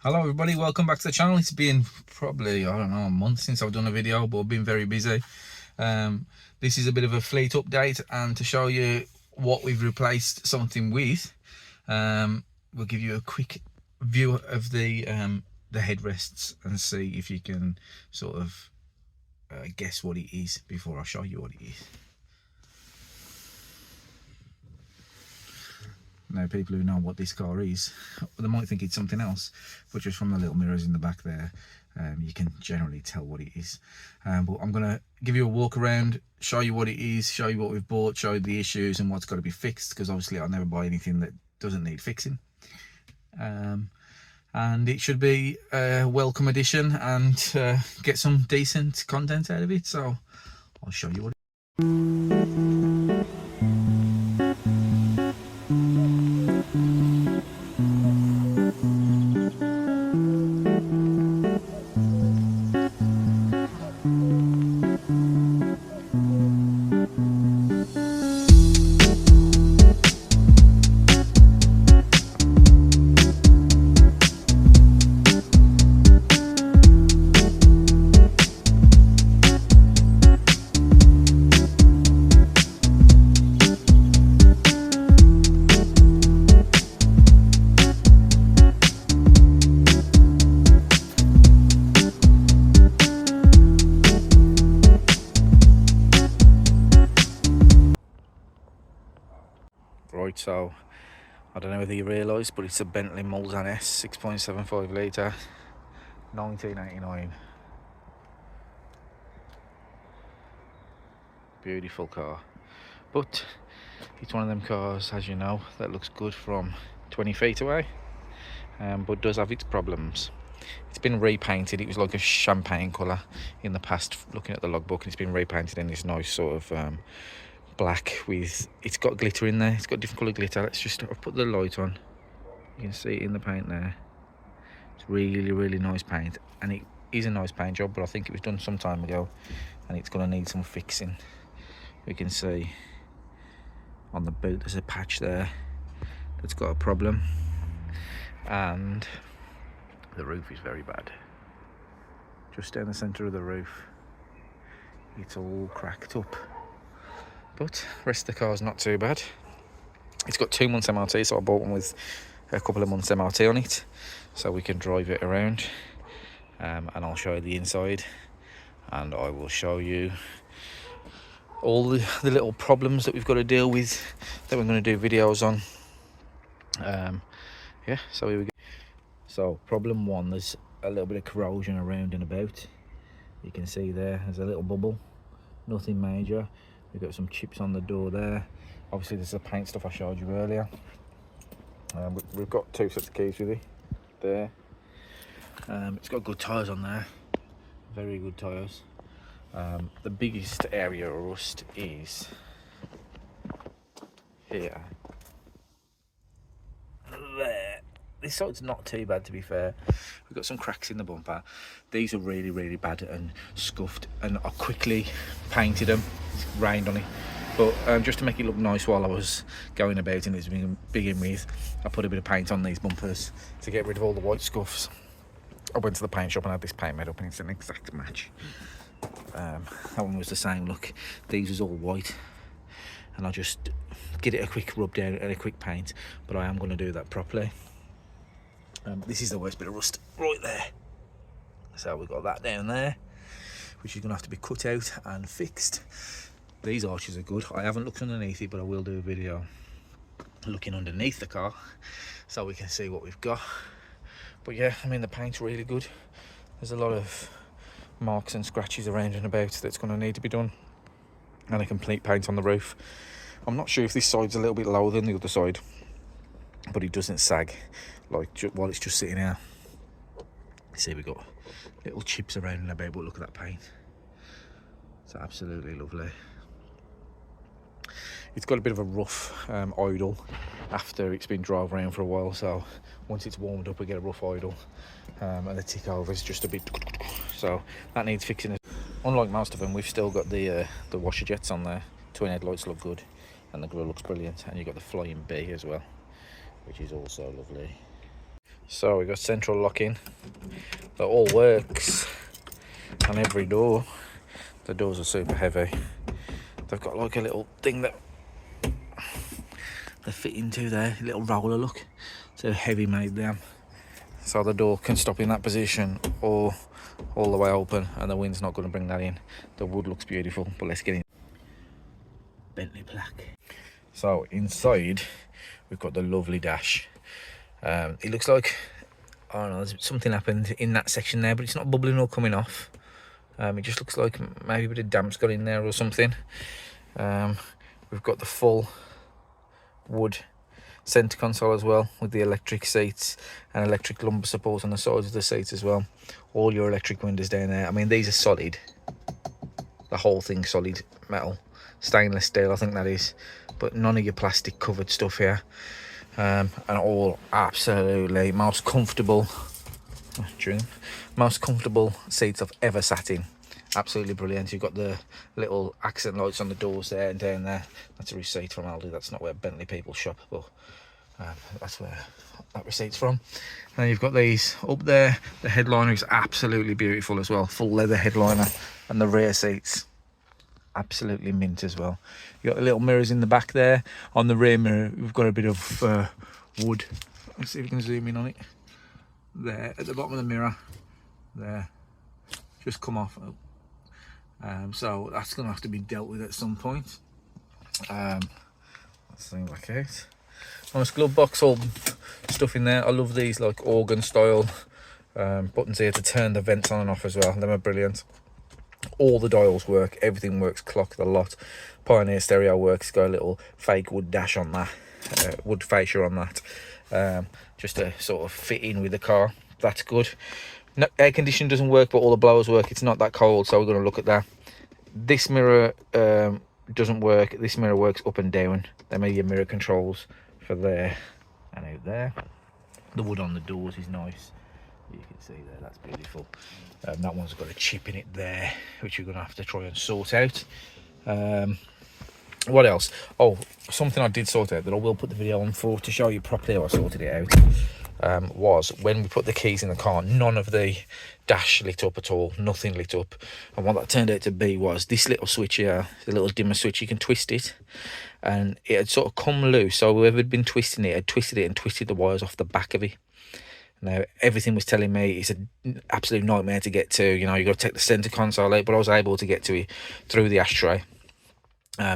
Hello everybody, welcome back to the channel. It's been probably, I don't know, a month since I've done a video, but I've been very busy. This is a bit of a fleet update, and to show you what we've replaced something with, we'll give you a quick view of the headrests and see if you can sort of guess what it is before I show you what it is. Now, people who know what this car is, they might think it's something else, but just from the little mirrors in the back there, you can generally tell what it is. But I'm going to give you a walk around, show you what it is, show you what we've bought, show you the issues and what's got to be fixed, because obviously I'll never buy anything that doesn't need fixing. And it should be a welcome addition and get some decent content out of it. So I'll show you what Right, so I don't know whether you realise, but it's a Bentley Mulsanne 6.75 litre, 1989. Beautiful car, but it's one of them cars, as you know, that looks good from 20 feet away, but does have its problems. It's been repainted. It was like a champagne colour in the past, looking at the logbook, and it's been repainted in this nice sort of black with, it's got glitter in there. It's got different colour glitter. Let's just, I'll put the light on. You can see it in the paint there. It's really nice paint, and it is a nice paint job, but I think it was done some time ago and it's going to need some fixing. You can see on the boot there's a patch there that's got a problem, and the roof is very bad. Just down the centre of the roof, it's all cracked up, but the rest of the car's not too bad. It's got 2 months MOT, so I bought one with a couple of months MOT on it, so we can drive it around, and I'll show you the inside, and I will show you all the little problems that we've got to deal with that we're going to do videos on. Yeah, so here we go. So problem one, there's a little bit of corrosion around and about. You can see there's a little bubble, nothing major. We've got some chips on the door there. Obviously there's the paint stuff I showed you earlier. We've got 2 sets of keys with it there. It's got good tyres on there, very good tyres. The biggest area of rust is here. There. This side's not too bad, to be fair. We've got some cracks in the bumper. These are really bad and scuffed, and I quickly painted them. It's rained on it, but just to make it look nice while I was going about in this begin with, I put a bit of paint on these bumpers to get rid of all the white scuffs. I went to the paint shop and had this paint made up, and it's an exact match. That one was the same look. These was all white, and I'll just get it a quick rub down and a quick paint, but I am going to do that properly. This is the worst bit of rust right there, so we've got that down there, which is going to have to be cut out and fixed. These arches are good. I haven't looked underneath it, but I will do a video looking underneath the car so we can see what we've got. But yeah, I mean, the paint's really good. There's a lot of marks and scratches around and about that's going to need to be done, and a complete paint on the roof. I'm not sure if this side's a little bit lower than the other side, but it doesn't sag like while it's just sitting here. See, we've got little chips around and about, but look at that paint. It's absolutely lovely. It's got a bit of a rough idle after it's been drove around for a while, so once it's warmed up we get a rough idle, and the tick over is just a bit, so that needs fixing. Unlike most of them, we've still got the washer jets on there. Twin headlights look good, and the grille looks brilliant, and you've got the flying B as well, which is also lovely. So we got central locking that all works on every door. The doors are super heavy. They've got like a little thing that they fit into there, a little roller, look. So heavy made them. So the door can stop in that position or all the way open, and the wind's not going to bring that in. The wood looks beautiful, but let's get in. Bentley plaque. So inside we've got the lovely dash. It looks like, I don't know, something happened in that section there, but it's not bubbling or coming off. It just looks like maybe a bit of damp's got in there or something. We've got the full wood centre console as well, with the electric seats and electric lumbar support on the sides of the seats as well. All your electric windows down there. I mean, these are solid. The whole thing's solid metal, stainless steel, I think that is, but none of your plastic covered stuff here. And all absolutely most comfortable seats I've ever sat in. Absolutely brilliant. You've got the little accent lights on the doors there and down there. That's a receipt from Aldi. That's not where Bentley people shop, but that's where that receipt's from. And then you've got these up there. The headliner is absolutely beautiful as well, full leather headliner, and the rear seats absolutely mint as well. You've got the little mirrors in the back there. On the rear mirror we've got a bit of wood. Let's see if we can zoom in on it. There at the bottom of the mirror there, just come off. So that's going to have to be dealt with at some point. Let's thing back out. Nice glove box, all stuff in there. I love these like organ style buttons here to turn the vents on and off as well. Them are brilliant. All the dials work, everything works, clock, the lot. Pioneer stereo works, got a little fake wood dash on that, wood fascia on that, just to sort of fit in with the car. That's good. No, air conditioning doesn't work, but all the blowers work. It's not that cold, so we're going to look at that. This mirror doesn't work. This mirror works up and down. They made your mirror controls for there and out there. The wood on the doors is nice. You can see there, that's beautiful. That one's got a chip in it there, which you're going to have to try and sort out. What else? Oh, something I did sort out that I will put the video on for to show you properly how I sorted it out. Was when we put the keys in the car, none of the dash lit up at all, nothing lit up. And what that turned out to be was this little switch here, the little dimmer switch. You can twist it, and it had sort of come loose. So whoever had been twisting it had twisted it and twisted the wires off the back of it. Now everything was telling me it's an absolute nightmare to get to. You know, you got to take the centre console out, but I was able to get to it through the ashtray.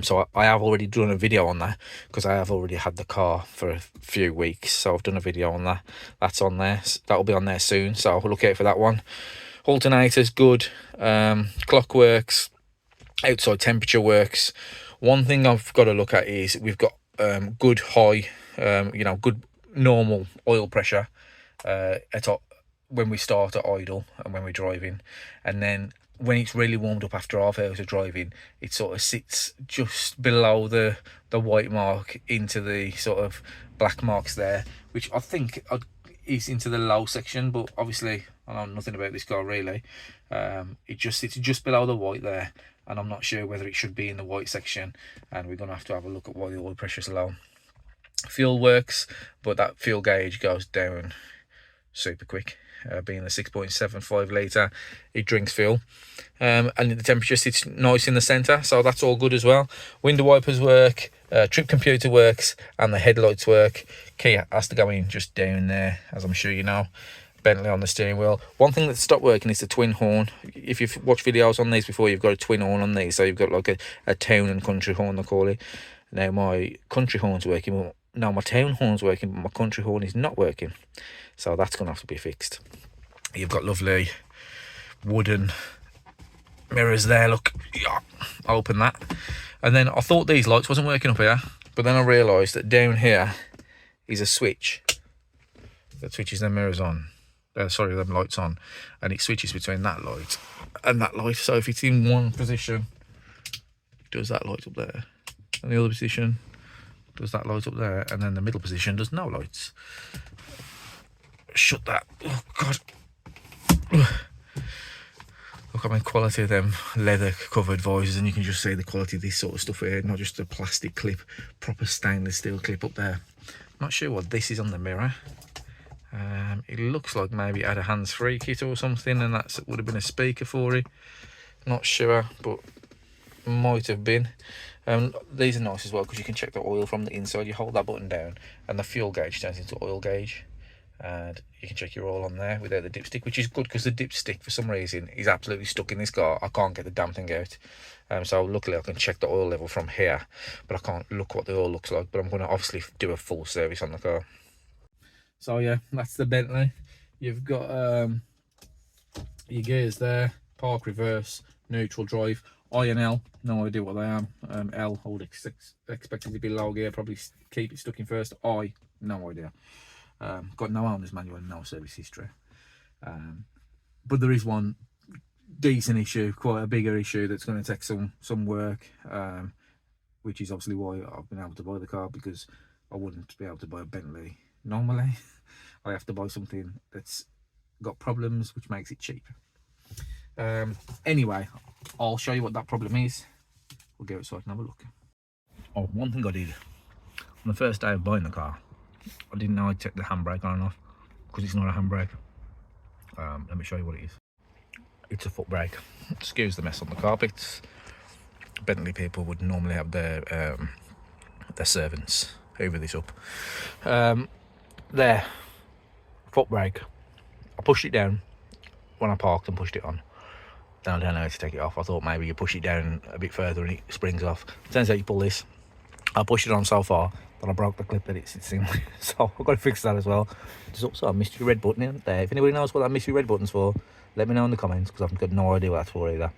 So I have already done a video on that, because I have already had the car for a few weeks. So I've done a video on that. That's on there. That'll be on there soon. So I'll look out for that one. Alternators good. Clock works. Outside temperature works. One thing I've got to look at is we've got good high, good normal oil pressure when we start at idle and when we're driving, and then when it's really warmed up after half hours of driving, it sort of sits just below the white mark into the sort of black marks there, which I think is into the low section, but obviously I know nothing about this car really. It just sits just below the white there, and I'm not sure whether it should be in the white section, and we're going to have a look at why the oil pressure is low. Fuel works, but that fuel gauge goes down super quick. Being a 6.75 litre, it drinks fuel, and the temperature sits nice in the centre, so that's all good as well. Window wipers work, trip computer works, and the headlights work. Key has to go in just down there, as I'm sure you know. Bentley on the steering wheel. One thing that stopped working is the twin horn. If you've watched videos on these before, you've got a twin horn on these, so you've got like a town and country horn, they call it. Now my country horn's working, but now my town horn's working, but my country horn is not working, so that's going to have to be fixed. You've got lovely wooden mirrors there, look. Yeah, I'll open that. And then I thought these lights wasn't working up here, but then I realised that down here is a switch that switches them mirrors on. Them lights on, and it switches between that light and that light. So if it's in one position, it does that light up there, and the other position does that light up there, and then the middle position does no lights. Shut that. Oh god. Look at my quality of them leather covered visors, and you can just see the quality of this sort of stuff here, not just a plastic clip, proper stainless steel clip up there. Not sure what this is on the mirror. It looks like maybe it had a hands-free kit or something, and that would have been a speaker for it. Not sure, but might have been. These are nice as well because you can check the oil from the inside. You hold that button down and the fuel gauge turns into oil gauge, and you can check your oil on there without the dipstick, which is good because the dipstick for some reason is absolutely stuck in this car. I can't get the damn thing out. So luckily I can check the oil level from here, but I can't look what the oil looks like. But I'm going to obviously do a full service on the car. So yeah, that's the Bentley. You've got your gears there, park, reverse, neutral, drive. I and L, no idea what they are. L, I would expect it to be low gear, probably keep it stuck in first. I, no idea. Got no owner's manual and no service history. But there is one decent issue, quite a bigger issue that's going to take some work, which is obviously why I've been able to buy the car, because I wouldn't be able to buy a Bentley normally. I have to buy something that's got problems, which makes it cheaper. Anyway, I'll show you what that problem is. We'll go outside and have a look. Oh, one thing I did on the first day of buying the car, I didn't know I'd check the handbrake on and off, because it's not a handbrake. Let me show you what it is. It's a foot brake. Excuse the mess on the carpets. Bentley people would normally have their servants hoover this up. There, foot brake. I pushed it down when I parked and pushed it on. Then I don't know how to take it off. I thought maybe you push it down a bit further and it springs off. Turns out you pull this. I pushed it on so far that I broke the clip that it sits in. So I've got to fix that as well. There's also a mystery red button in there. If anybody knows what that mystery red button's for, let me know in the comments, because I've got no idea what that's for either.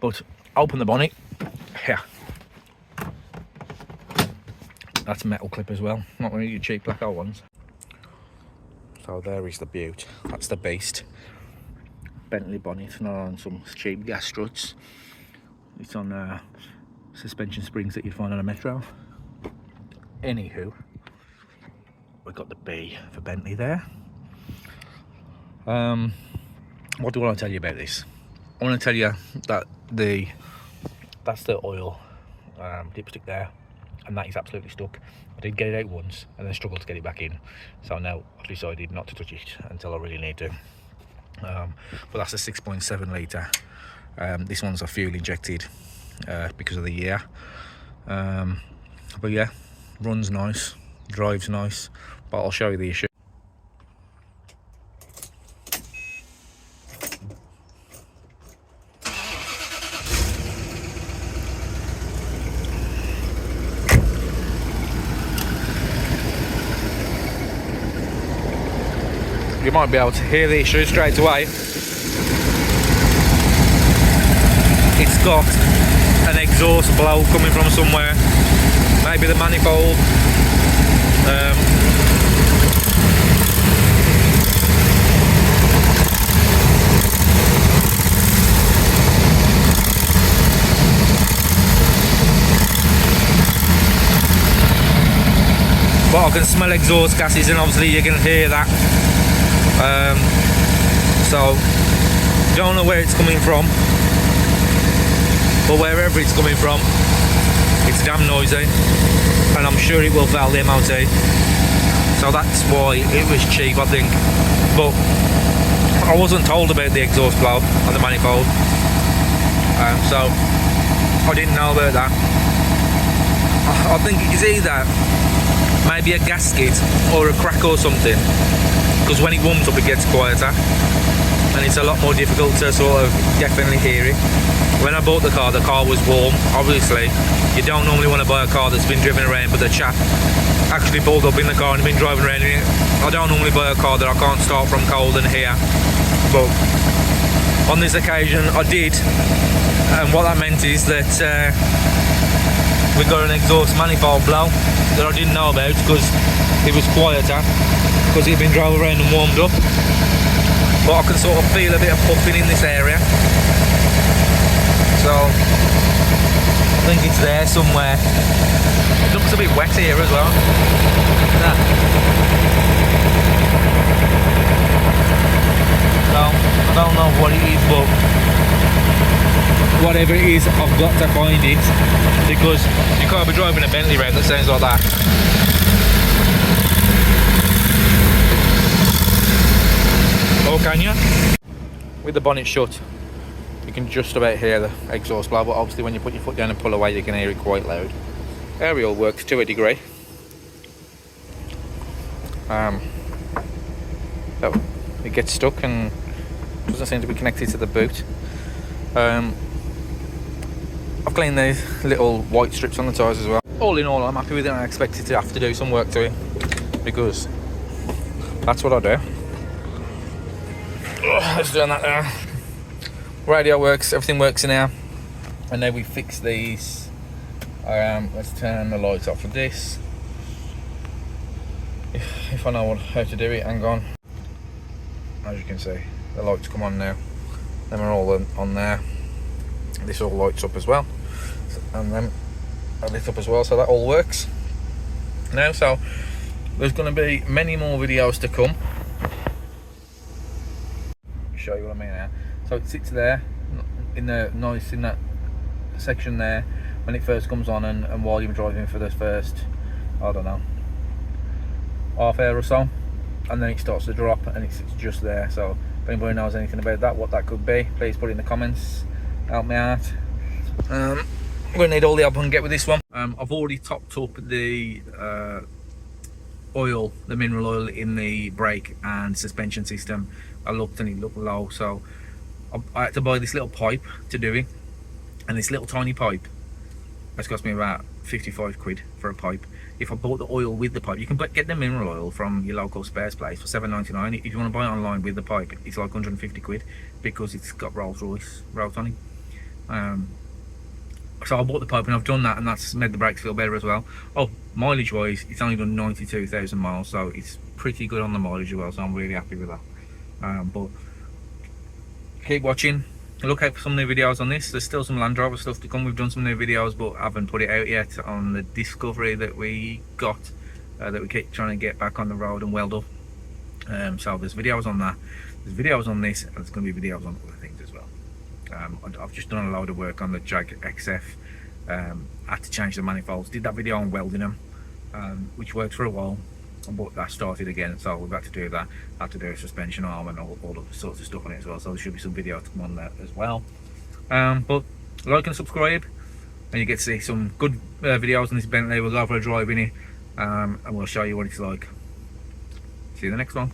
But open the bonnet. Here. That's a metal clip as well, not one of your cheap black old ones. So there is the beaut. That's the beast. Bentley bonnet, not on some cheap gas struts. It's on suspension springs that you'd find on a Metro. Anywho, we've got the B for Bentley there. What do I want to tell you about this? I want to tell you that that's the oil dipstick there, and that is absolutely stuck. I did get it out once and then struggled to get it back in, so now I've decided not to touch it until I really need to. But that's a 6.7 litre. This one's a fuel injected because of the year. But yeah, runs nice, drives nice, but I'll show you the issue. You might be able to hear the issue straight away. It's got an exhaust blow coming from somewhere, maybe the manifold. But I can smell exhaust gases, and obviously you can hear that. So don't know where it's coming from, but wherever it's coming from, it's damn noisy, and I'm sure it will fail the MOT. So that's why it was cheap, I think. But I wasn't told about the exhaust blow on the manifold, so I didn't know about that. I think it's either maybe a gasket or a crack or something, because when it warms up it gets quieter and it's a lot more difficult to sort of definitely hear it. When I bought the car was warm. Obviously you don't normally want to buy a car that's been driven around, but the chap actually pulled up in the car and been driving around in it. I don't normally buy a car that I can't start from cold and hear, but on this occasion I did, and what that meant is that we got an exhaust manifold blow that I didn't know about, because it was quieter, because it had been drove around and warmed up. But I can sort of feel a bit of puffing in this area, so I think it's there somewhere. It looks a bit wet here as well. So I don't know what it is, but whatever it is, I've got to find it, because you can't be driving a Bentley around that sounds like that. can you? With the bonnet shut, you can just about hear the exhaust blow, but obviously when you put your foot down and pull away, you can hear it quite loud. Aerial works to a degree. So it gets stuck and doesn't seem to be connected to the boot. I've cleaned these little white strips on the tyres as well. All in all, I'm happy with it. I expected to have to do some work to it because that's what I do. Let's do that now. Radio works, everything works in here. And now we fix these. Let's turn the lights off for this. If I know how to do it, hang on. As you can see, the lights come on now. Them are all on there. This all lights up as well, and then are lit up as well, so that all works now. So there's going to be many more videos to come. Show you what I mean now. So it sits there in that section there when it first comes on, and while you're driving for the first, I don't know, half hour or so, and then it starts to drop and it's just there. So if anybody knows anything about that, what that could be, please put it in the comments, help me out. I'm going to need all the help I can get with this one. I've already topped up the oil, the mineral oil in the brake and suspension system. I looked and it looked low, so I had to buy this little pipe to do it, and this little tiny pipe has cost me about 55 quid for a pipe. If I bought the oil with the pipe, you can get the mineral oil from your local spares place for £7.99. If you want to buy it online with the pipe, it's like 150 quid because it's got Rolls-Royce wrote on it. So I bought the pipe and I've done that, and that's made the brakes feel better as well. Oh, mileage wise, it's only done 92,000 miles, so it's pretty good on the mileage as well, so I'm really happy with that. But keep watching, look out for some new videos on this. There's still some Land Rover stuff to come. We've done some new videos, but haven't put it out yet on the Discovery that we got, that we keep trying to get back on the road and weld up. So there's videos on that, there's videos on this, and there's going to be videos on other things as well. I've just done a load of work on the Jag XF. Had to change the manifolds, did that video on welding them, which worked for a while, but that started again, so we've had to do that. Had to do a suspension arm and all the sorts of stuff on it as well, so there should be some videos to come on that as well. But like and subscribe, and you get to see some good videos on this Bentley. We'll go for a drive in it, and we'll show you what it's like. See you in the next one.